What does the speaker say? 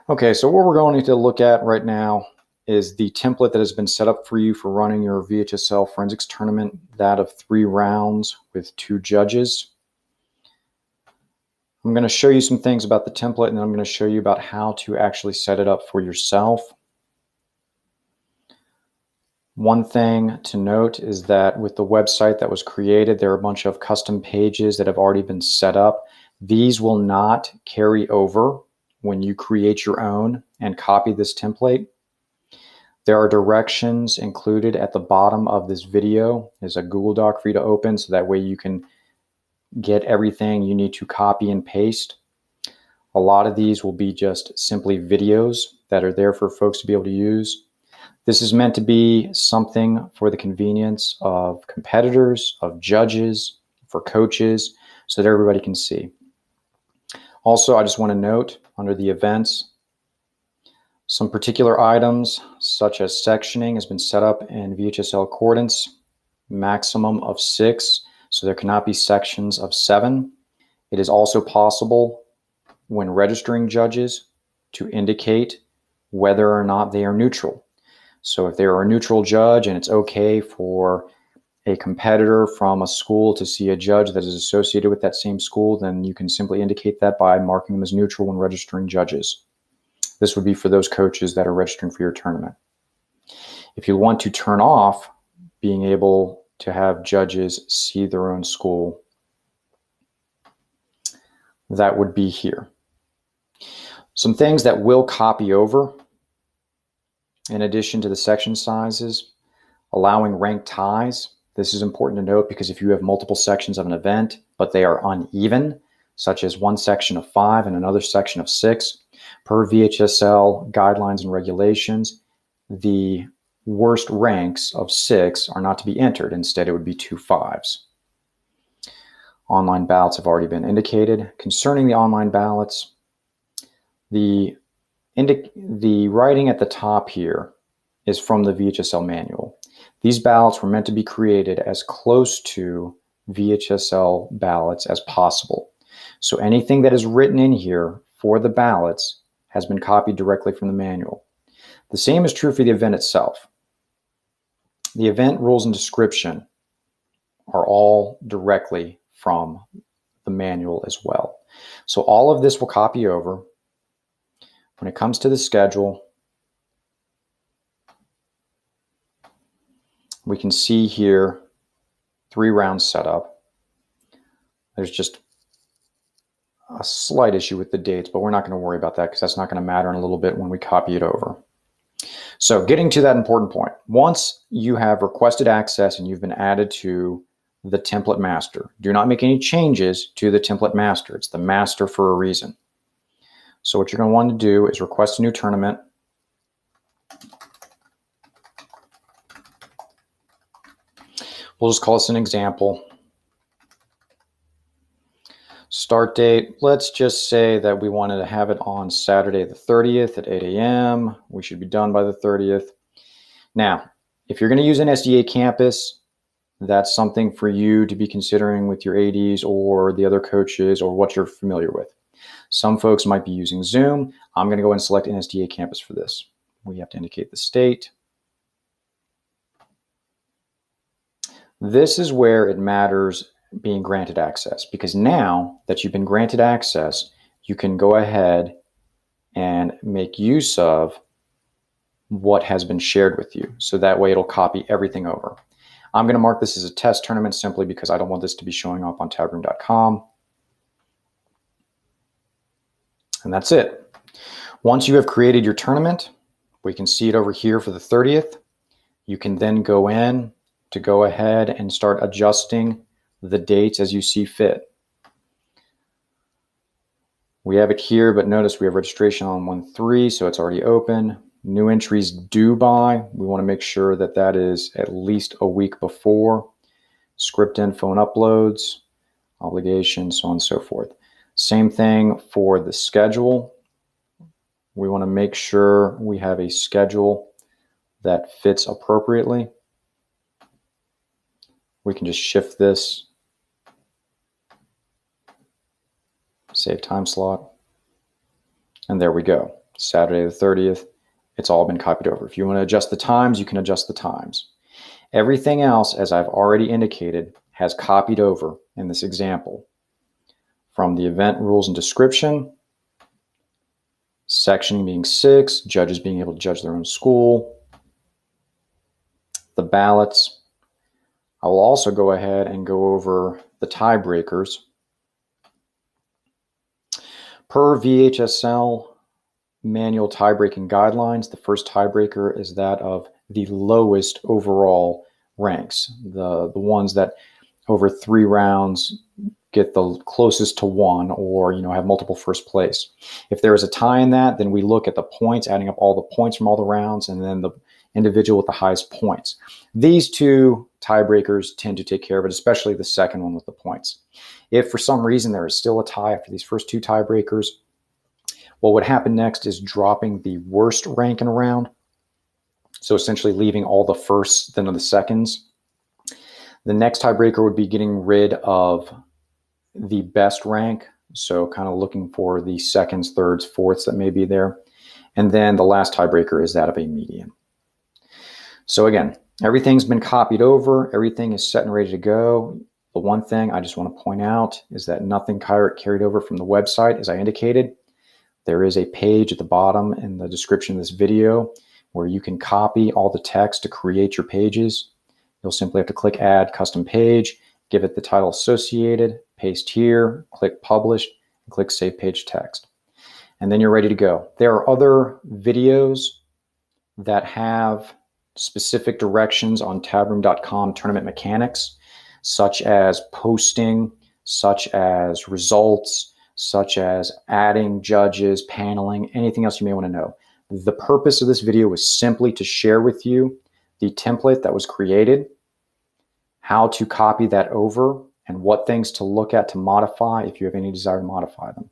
Okay, so what we're going to look at right now is the template that has been set up for you for running your VHSL forensics tournament, that of 3 rounds with 2 judges. I'm going to show you some things about the template, and then I'm going to show you about how to actually set it up for yourself. One thing to note is that with the website that was created, there are a bunch of custom pages that have already been set up. These will not carry over when you create your own and copy this template. There are directions included at the bottom of this video. There's a Google Doc for you to open, so that way you can get everything you need to copy and paste. A lot of these will be just simply videos that are there for folks to be able to use. This is meant to be something for the convenience of competitors, of judges, for coaches, so that everybody can see. Also, I just want to note under the events, some particular items such as sectioning has been set up in VHSL accordance, maximum of 6, so there cannot be sections of 7. It is also possible when registering judges to indicate whether or not they are neutral. So if they are a neutral judge and it's okay for a competitor from a school to see a judge that is associated with that same school, then you can simply indicate that by marking them as neutral when registering judges. This would be for those coaches that are registering for your tournament. If you want to turn off being able to have judges see their own school, that would be here. Some things that will copy over, in addition to the section sizes, allowing ranked ties. This is important to note because if you have multiple sections of an event, but they are uneven, such as one section of 5 and another section of 6, per VHSL guidelines and regulations, the worst ranks of 6 are not to be entered. Instead, it would be 2 5s. Online ballots have already been indicated. Concerning the online ballots, the writing at the top here is from the VHSL manual. These ballots were meant to be created as close to VHSL ballots as possible. So anything that is written in here for the ballots has been copied directly from the manual. The same is true for the event itself. The event rules and description are all directly from the manual as well. So all of this will copy over. When it comes to the schedule, we can see here 3 rounds set up. There's just a slight issue with the dates, but we're not going to worry about that because that's not going to matter in a little bit when we copy it over. So getting to that important point, once you have requested access and you've been added to the template master, do not make any changes to the template master. It's the master for a reason. So what you're going to want to do is request a new tournament. We'll just call this an example. Start date, let's just say that we wanted to have it on Saturday the 30th at 8 a.m. We should be done by the 30th. Now, if you're going to use an SDA campus, that's something for you to be considering with your ADs or the other coaches or what you're familiar with. Some folks might be using Zoom. I'm going to go and select an SDA campus for this. We have to indicate the state. This is where it matters being granted access, because now that you've been granted access, you can go ahead and make use of what has been shared with you. So that way it'll copy everything over. I'm going to mark this as a test tournament simply because I don't want this to be showing up on tagroom.com. And that's it. Once you have created your tournament, we can see it over here for the 30th. You can then go in to go ahead and start adjusting the dates as you see fit. We have it here, but notice we have registration on 1/3, so it's already open. New entries due by, we want to make sure that that is at least a week before. Script info and uploads, obligations, so on and so forth. Same thing for the schedule. We want to make sure we have a schedule that fits appropriately. We can just shift this, save time slot, and there we go. Saturday the 30th, it's all been copied over. If you want to adjust the times, you can adjust the times. Everything else, as I've already indicated, has copied over in this example. From the event rules and description, sectioning being 6, judges being able to judge their own school, the ballots. I will also go ahead and go over the tiebreakers. Per VHSL manual tie-breaking guidelines, the first tiebreaker is that of the lowest overall ranks, the ones that over 3 rounds get the closest to 1, or have multiple first place. If there is a tie in that, then we look at the points, adding up all the points from all the rounds, and then the individual with the highest points. These two tiebreakers tend to take care of it, especially the second one with the points. If for some reason there is still a tie after these first 2 tiebreakers, what would happen next is dropping the worst rank in a round. So essentially leaving all the firsts, then the seconds. The next tiebreaker would be getting rid of the best rank. So kind of looking for the seconds, thirds, fourths that may be there. And then the last tiebreaker is that of a median. So again, everything's been copied over. Everything is set and ready to go. The one thing I just want to point out is that nothing carried over from the website, as I indicated. There is a page at the bottom in the description of this video where you can copy all the text to create your pages. You'll simply have to click Add Custom Page, give it the title associated, paste here, click Publish, and click Save Page Text. And then you're ready to go. There are other videos that have specific directions on tabroom.com tournament mechanics, such as posting, such as results, such as adding judges, paneling, anything else you may want to know. The purpose of this video was simply to share with you the template that was created, how to copy that over, and what things to look at to modify if you have any desire to modify them.